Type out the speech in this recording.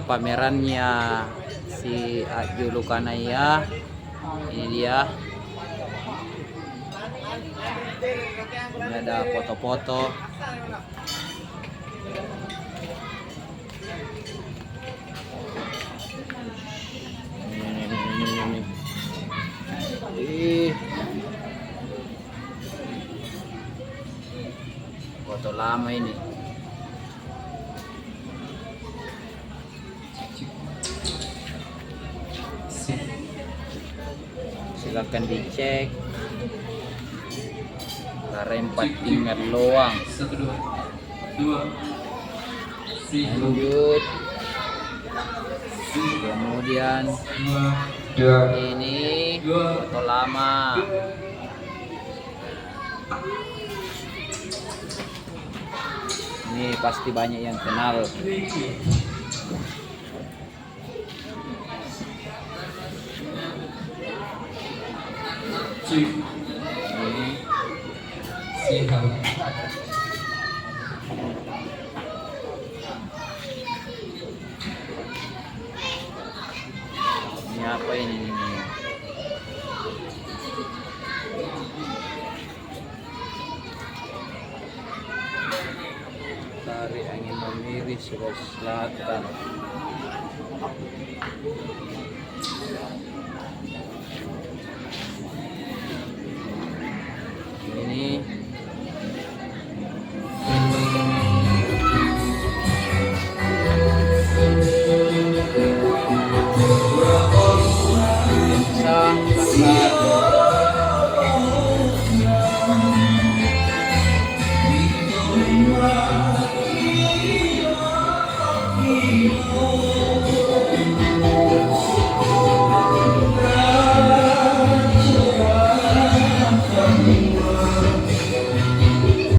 pamerannya si Julukanaya. Ini dia. Ini ada foto-foto. Ini. Foto lama ini. Silakan dicek. Karempat tinggal loang. 1, 2, 3, Lanjut. Kemudian ini foto lama. Ini pasti banyak yang kenal. Ini apa ini? Tarik angin memiri Sulawesi Selatan. Ini